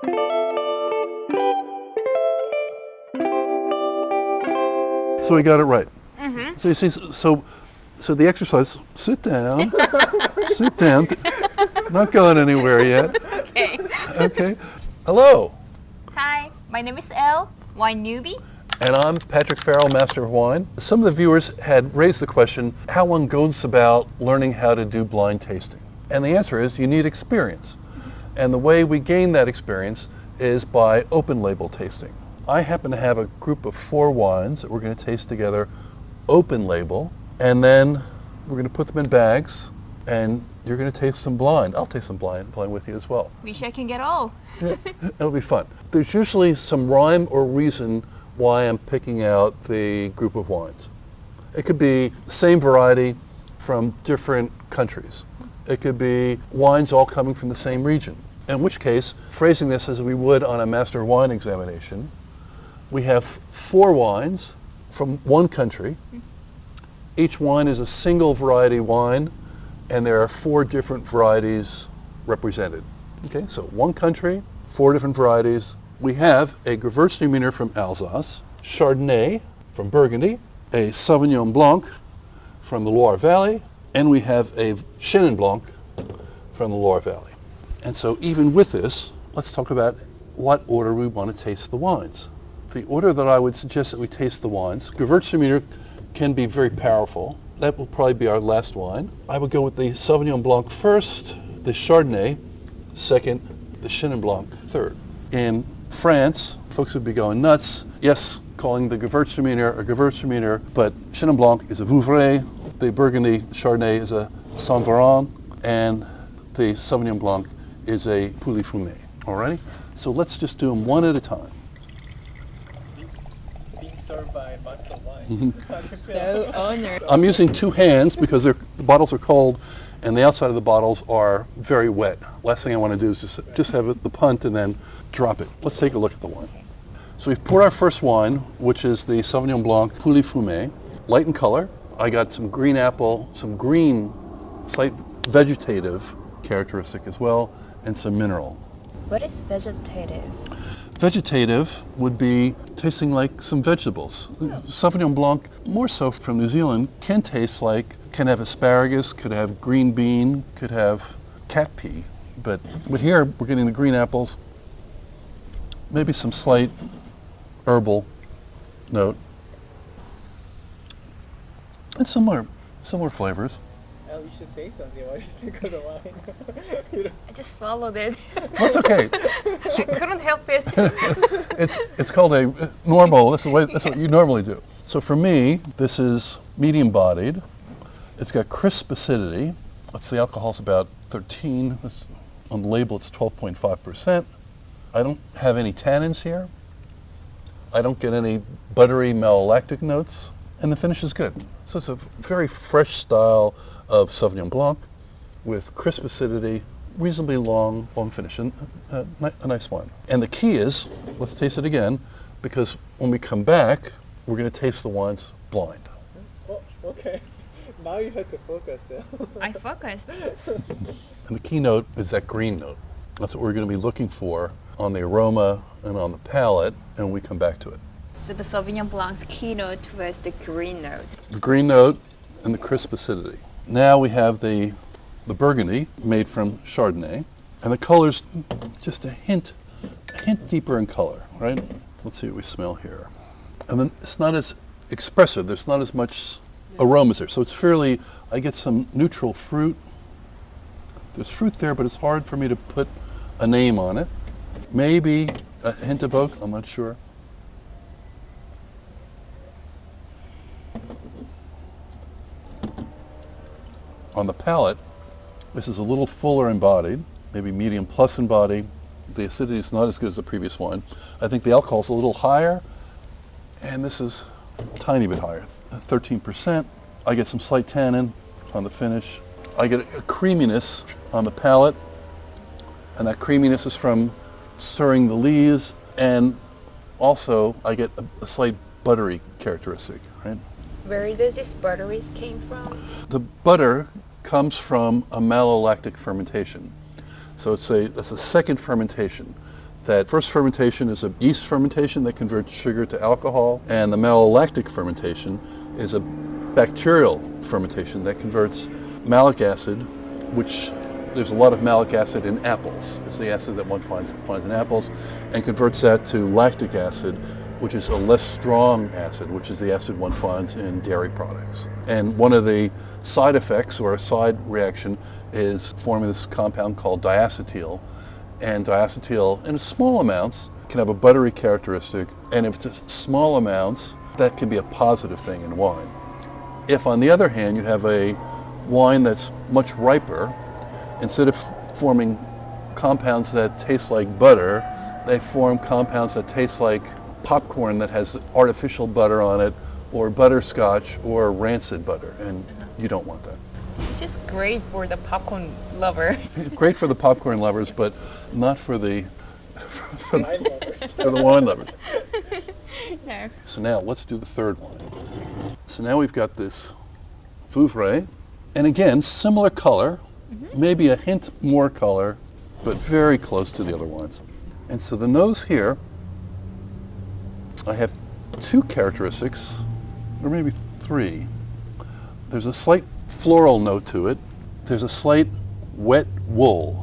So we got it right. Mm-hmm. So you see, so the exercise, sit down, sit down, not going anywhere yet. Okay. Okay. Hello, Hi, my name is Elle, wine newbie. and I'm Patrick Farrell, Master of Wine. Some of the viewers had raised the question, how one goes about learning how to do blind tasting. And the answer is you need experience. And the way we gain that experience is by open label tasting. I happen to have a group of 4 wines that we're going to taste together, open label, and then we're going to put them in bags, and you're going to taste them blind. I'll taste them blind with you as well. Wish I can get all. Yeah, it'll be fun. There's usually some rhyme or reason why I'm picking out the group of wines. It could be the same variety from different countries. It could be wines all coming from the same region. In which case, phrasing this as we would on a Master of Wine examination, we have 4 wines from one country. Each wine is a single variety wine, and there are 4 different varieties represented. Okay, so one country, 4 different varieties. We have a Gewürztraminer from Alsace, Chardonnay from Burgundy, a Sauvignon Blanc from the Loire Valley, and we have a Chenin Blanc from the Loire Valley. And so even with this, let's talk about what order we want to taste the wines. The order that I would suggest that we taste the wines, Gewürztraminer can be very powerful. That will probably be our last wine. I would go with the Sauvignon Blanc first, the Chardonnay second, the Chenin Blanc third. In France, folks would be going nuts. Yes, calling the Gewürztraminer a Gewürztraminer, but Chenin Blanc is a Vouvray, the Burgundy Chardonnay is a Saint-Véran, and the Sauvignon Blanc is a Pouilly Fumé. Alrighty? So let's just do them one at a time. Being served by Master of Wine. So honored. I'm using 2 hands because the bottles are cold and the outside of the bottles are very wet. Last thing I want to do is just have the punt and then drop it. Let's take a look at the wine. So we've poured our first wine, which is the Sauvignon Blanc Pouilly Fumé, light in color. I got some green apple, some green, slight vegetative characteristic as well, and some mineral. What is vegetative? Vegetative would be tasting like some vegetables. Sauvignon Blanc, more so from New Zealand, can have asparagus, could have green bean, could have cat pea. But here we're getting the green apples, maybe some slight herbal note, and similar flavors. Oh, you should say something. What do you think of the wine? I just swallowed it. That's okay. I couldn't help it. It's called a normal. That's what you normally do. So for me, this is medium bodied. It's got crisp acidity. The alcohol's about 13. On the label, it's 12.5%. I don't have any tannins here. I don't get any buttery malolactic notes, and the finish is good. So it's a very fresh style of Sauvignon Blanc with crisp acidity, reasonably long finish, and a nice wine. And the key is, let's taste it again, because when we come back, we're going to taste the wines blind. Oh, okay. Now you have to focus. Yeah? I focused. And the key note is that green note. That's what we're going to be looking for on the aroma and on the palate, and when we come back to it. So the Sauvignon Blanc's keynote was the green note. The green note and the crisp acidity. Now we have the Burgundy made from Chardonnay, and the color's just a hint deeper in color, right? Let's see what we smell here. And then it's not as expressive. There's not as much aromas there. So it's I get some neutral fruit. There's fruit there, but it's hard for me to put a name on it. Maybe a hint of oak, I'm not sure. On the palate, this is a little fuller embodied, maybe medium plus embodied. The acidity is not as good as the previous one. I think the alcohol is a little higher, and this is a tiny bit higher, 13%. I get some slight tannin on the finish. I get a creaminess on the palate, and that creaminess is from stirring the lees, and also I get a slight buttery characteristic, right? Where does this butteries came from? The butter comes from a malolactic fermentation. So that's a second fermentation. that first fermentation is a yeast fermentation that converts sugar to alcohol, and the malolactic fermentation is a bacterial fermentation that converts malic acid, which there's a lot of malic acid in apples. It's the acid that one finds in apples, and converts that to lactic acid, which is a less strong acid, which is the acid one finds in dairy products. And one of the side effects or a side reaction is forming this compound called diacetyl. And diacetyl, in small amounts, can have a buttery characteristic. And if it's small amounts, that can be a positive thing in wine. If, on the other hand, you have a wine that's much riper, instead of forming compounds that taste like butter, they form compounds that taste like popcorn that has artificial butter on it, or butterscotch, or rancid butter, and you don't want that. It's just great for the popcorn lover. Great for the popcorn lovers, but not for the Wine lovers. for the wine lovers. No. So now let's do the third wine. So now we've got this Vouvray, and again, similar color, maybe a hint more color, but very close to the other wines. And so the nose here, I have two characteristics, or maybe three. There's a slight floral note to it. There's a slight wet wool.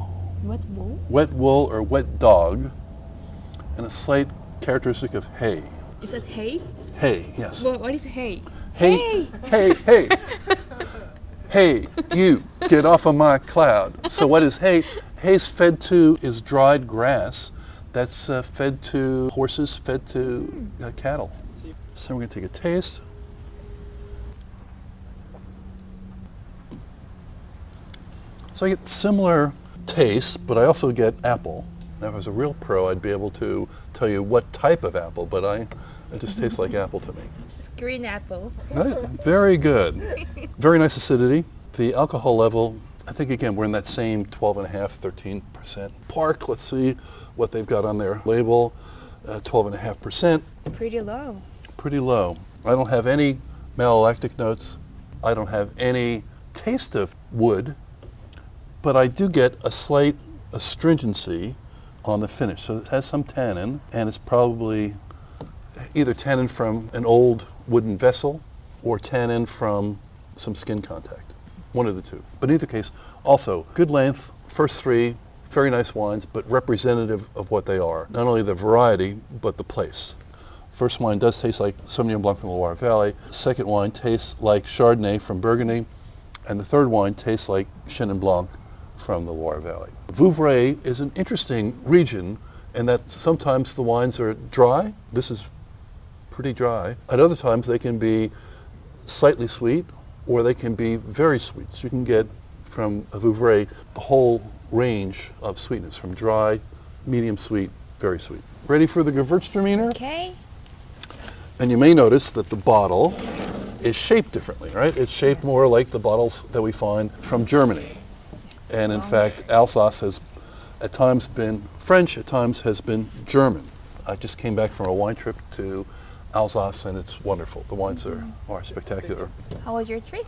What wool? Wet wool or wet dog, and a slight characteristic of hay. Is that hay? Hay, yes. What is hay? Hey, hey, hey. Hey, you, get off of my cloud. So what is hay? Hay's fed to is dried grass that's fed to horses, fed to cattle. So we're going to take a taste. So I get similar taste, but I also get apple. Now, if I was a real pro, I'd be able to tell you what type of apple, but it just tastes like apple to me. It's green apple. Right, very good. Very nice acidity. The alcohol level, I think, again, we're in that same 12.5%, 13%. Park, let's see what they've got on their label. 12.5%. Pretty low. Pretty low. I don't have any malolactic notes. I don't have any taste of wood, but I do get a slight astringency on the finish. So it has some tannin, and it's probably either tannin from an old wooden vessel or tannin from some skin contact. One of the two. But in either case, also good length, first three, very nice wines, but representative of what they are. Not only the variety, but the place. First wine does taste like Sauvignon Blanc from the Loire Valley. Second wine tastes like Chardonnay from Burgundy. And the third wine tastes like Chenin Blanc from the Loire Valley. Vouvray is an interesting region in that sometimes the wines are dry. This is pretty dry. At other times they can be slightly sweet, or they can be very sweet. So you can get from a Vouvray the whole range of sweetness, from dry, medium sweet, very sweet. Ready for the Gewürztraminer? Okay. And you may notice that the bottle is shaped differently, right? It's shaped more like the bottles that we find from Germany. And in fact, Alsace has at times been French, at times has been German. I just came back from a wine trip to Alsace, and it's wonderful. The wines are spectacular. How was your trip?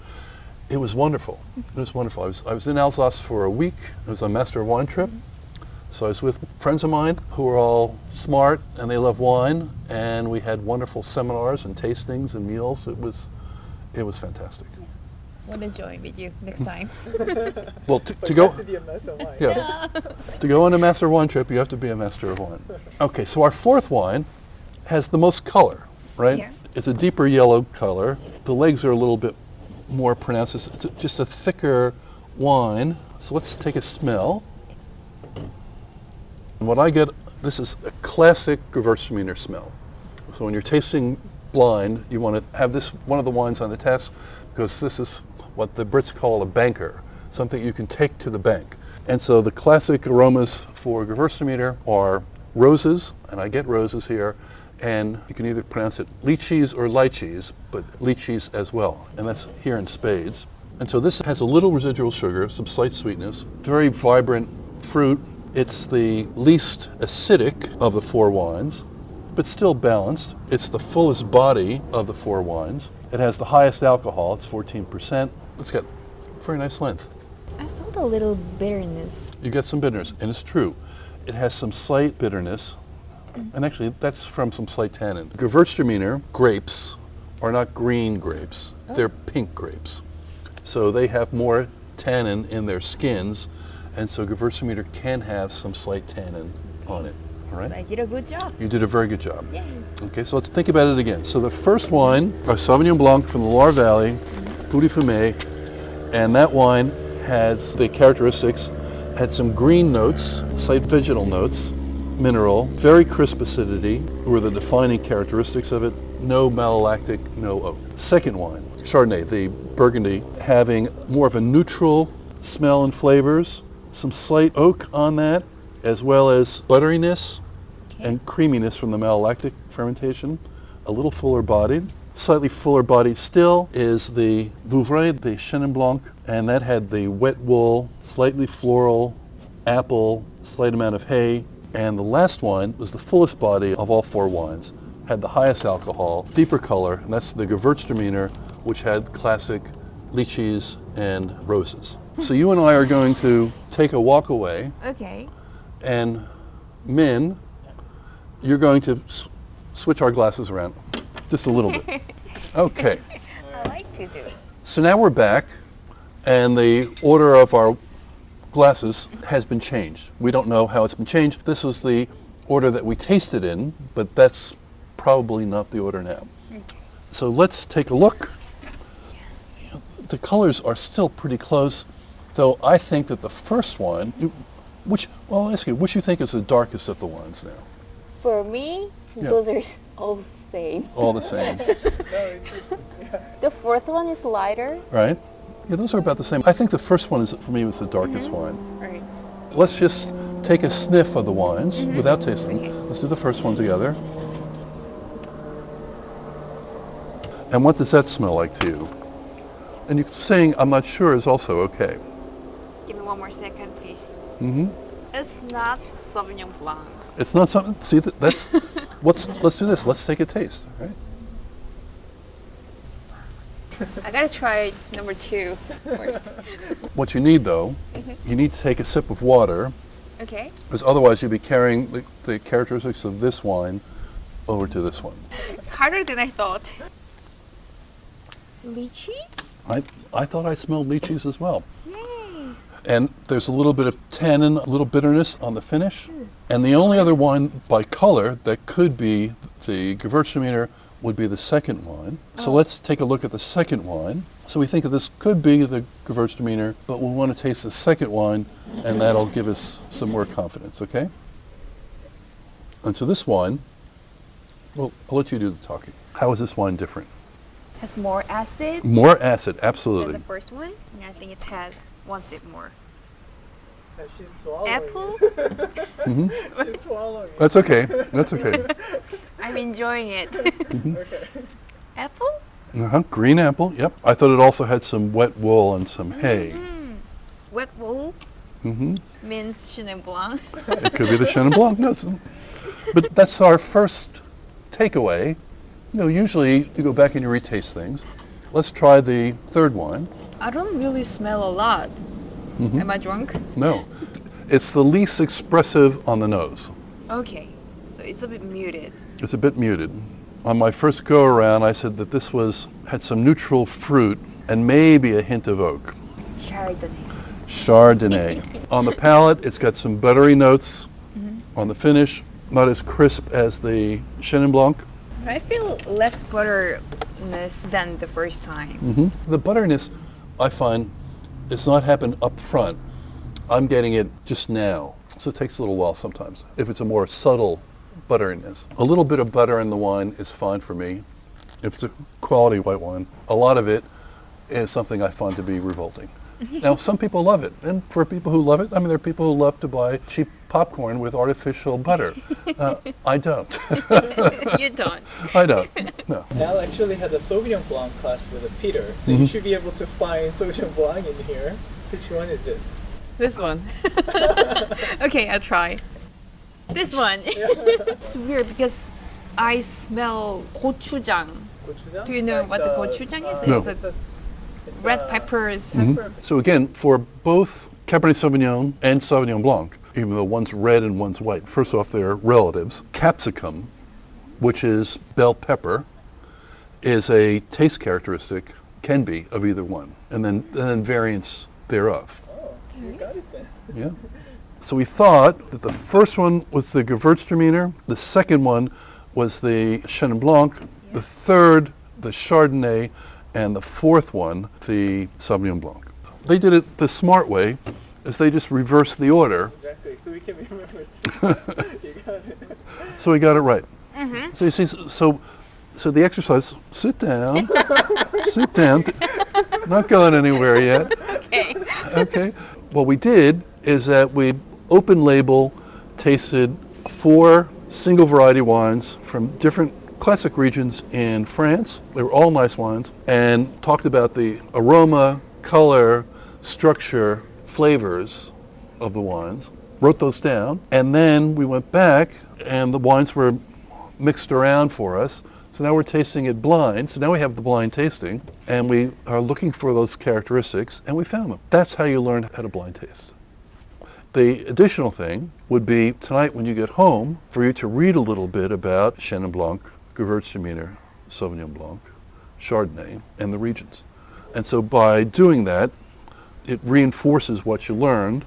It was wonderful. It was wonderful. I was in Alsace for a week. It was a Master of Wine trip. So I was with friends of mine who are all smart and they love wine, and we had wonderful seminars and tastings and meals. It was fantastic. We'll join with you next time. Well, But to you go have to be a master of wine. yeah, to go on a Master of Wine trip, you have to be a Master of Wine. Okay, so our fourth wine has the most color, right? Yeah. It's a deeper yellow color. The legs are a little bit more pronounced. It's just a thicker wine. So let's take a smell. And what I get, this is a classic Gewürztraminer smell. So when you're tasting blind, you want to have this one of the wines on the test, because this is what the Brits call a banker, something you can take to the bank. And so the classic aromas for Gewürztraminer are roses, and I get roses here, and you can either pronounce it lychees or lychees, but lychees as well, and that's here in spades. And so this has a little residual sugar, some slight sweetness, very vibrant fruit. It's the least acidic of the four wines, but still balanced. It's the fullest body of the four wines. It has the highest alcohol, it's 14%. It's got very nice length. I felt a little bitterness. You get some bitterness, and it's true. it has some slight bitterness, and actually that's from some slight tannin. Gewürztraminer grapes are not green grapes, they're pink grapes. So they have more tannin in their skins, and so Gewürztraminer can have some slight tannin on it. All right? I did a good job. You did a very good job. Yay. Okay, so let's think about it again. So the first wine, a Sauvignon Blanc from the Loire Valley, Pouilly-Fumé, and that wine has the characteristics, had some green notes, slight vegetal notes, mineral, very crisp acidity were the defining characteristics of it, no malolactic, no oak. Second wine, Chardonnay, the Burgundy, having more of a neutral smell and flavors, some slight oak on that, as well as butteriness and creaminess from the malolactic fermentation, a little fuller bodied. Slightly fuller bodied still is the Vouvray, the Chenin Blanc, and that had the wet wool, slightly floral, apple, slight amount of hay. And the last wine was the fullest body of all four wines, had the highest alcohol, deeper color, and that's the Gewürztraminer, which had classic lychees and roses. So you and I are going to take a walk away, Okay. and Min, you're going to switch our glasses around just a little bit. Okay. I like to do. So now we're back, and the order of our glasses has been changed. We don't know how it's been changed. This was the order that we tasted in, but that's probably not the order now. Okay. So let's take a look. The colors are still pretty close, though I think that the first one, I'll ask you, which you think is the darkest of the wines now? For me, Yeah. those are all the same. All the same, No, it's just, yeah. The fourth one is lighter. right? Yeah, those are about the same. I think the first one for me was the darkest wine. Right. Let's just take a sniff of the wines without tasting. Okay. Let's do the first one together. And what does that smell like to you? And you saying I'm not sure is also okay. Give me one more second, please. Hmm. It's not Sauvignon Blanc. It's not something. See, that's let's do this. Let's take a taste. Right? I gotta try number 2 first. What you need though, you need to take a sip of water, Okay. because otherwise you'll be carrying the characteristics of this wine over to this one. It's harder than I thought. Lychee? I thought I smelled lychees as well. Yay. And there's a little bit of tannin, a little bitterness on the finish. And the only other wine by color that could be the Gewürztraminer would be the second wine. So let's take a look at the second wine. So we think that this could be the Gewürztraminer, but we'll want to taste the second wine, and that'll give us some more confidence, okay? And so this wine, well, I'll let you do the talking. How is this wine different? Has more acid More acid, than absolutely. the first one. And I think it has one sip more. She's swallowing Apple? it. Hmm. She's swallowing it. That's okay. That's okay. I'm enjoying it. Okay. Apple? Uh-huh. Green apple, yep. I thought it also had some wet wool and some hay. Wet wool Hmm. means Chenin Blanc. It could be the Chenin Blanc. No, but that's our first takeaway. You know, usually you go back and you retaste things. Let's try the third wine. I don't really smell a lot. Mhm. Am I drunk? No, it's the least expressive on the nose. Okay, so it's a bit muted. It's a bit muted. On my first go around, I said that this had some neutral fruit and maybe a hint of oak. Chardonnay. Chardonnay. On the palate, it's got some buttery notes. On the finish, not as crisp as the Chenin Blanc. I feel less butterness than the first time. The butteriness, I find, does not happen up front. I'm getting it just now. So it takes a little while sometimes. If it's a more subtle butteriness. A little bit of butter in the wine is fine for me. If it's a quality white wine, a lot of it is something I find to be revolting. Now, some people love it. And for people who love it, I mean, there are people who love to buy cheap popcorn with artificial butter. I don't. You don't. I don't. No. Al actually had a Sauvignon Blanc class with Peter, so you should be able to find Sauvignon Blanc in here. Which one is it? This one. Okay, I'll try. This one. It's weird because I smell gochujang. Gochujang? Do you know what the gochujang is? No. It's a red peppers. So again, for both Cabernet Sauvignon and Sauvignon Blanc, even though one's red and one's white. First off, they're relatives. Capsicum, which is bell pepper, is a taste characteristic, can be, of either one, and then variants thereof. Oh, you got it then. Yeah. So we thought that the first one was the Gewürztraminer, the second one was the Chenin Blanc, the third, the Chardonnay, and the fourth one, the Sauvignon Blanc. They did it the smart way, is they just reversed the order. Exactly, so we can remember too. You got it. So we got it right. Mm-hmm. So you see, so the exercise, sit down, not going anywhere yet. Okay. Okay. What we did is that we open label tasted 4 single variety wines from different classic regions in France. They were all nice wines, and talked about the aroma, color, structure, flavors of the wines. Wrote those down, and then we went back and the wines were mixed around for us. So now we're tasting it blind. So now we have the blind tasting, and we are looking for those characteristics, and we found them. That's how you learn how to blind taste. The additional thing would be tonight when you get home for you to read a little bit about Chenin Blanc, Gewürztraminer, Sauvignon Blanc, Chardonnay, and the regions. And so by doing that, it reinforces what you learned,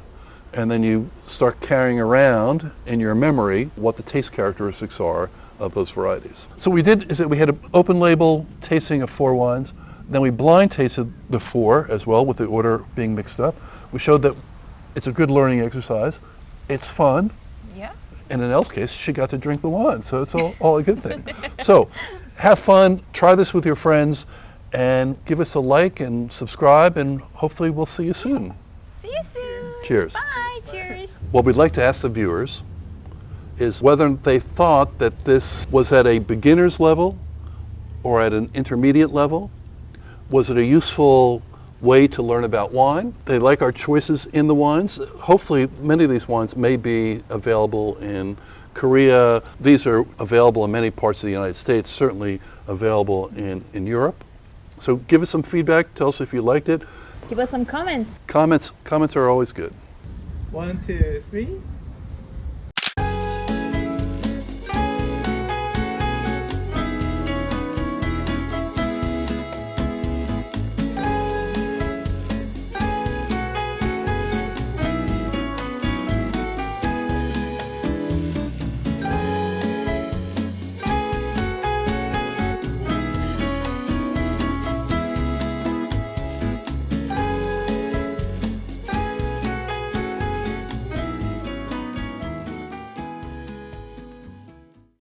and then you start carrying around in your memory what the taste characteristics are of those varieties. So what we did is that we had an open label tasting of 4 wines, then we blind tasted the 4 as well with the order being mixed up. We showed that it's a good learning exercise, it's fun, Yeah. and in Elle's case, she got to drink the wine, so it's all a good thing. So have fun, try this with your friends, and give us a like and subscribe, and hopefully we'll see you soon. See you soon. Cheers. Bye. Cheers. What we'd like to ask the viewers is whether they thought that this was at a beginner's level or at an intermediate level. Was it a useful way to learn about wine? They like our choices in the wines. Hopefully many of these wines may be available in Korea. These are available in many parts of the United States, certainly available in Europe. So give us some feedback. Tell us if you liked it. Give us some comments. Comments are always good. 1, 2, 3.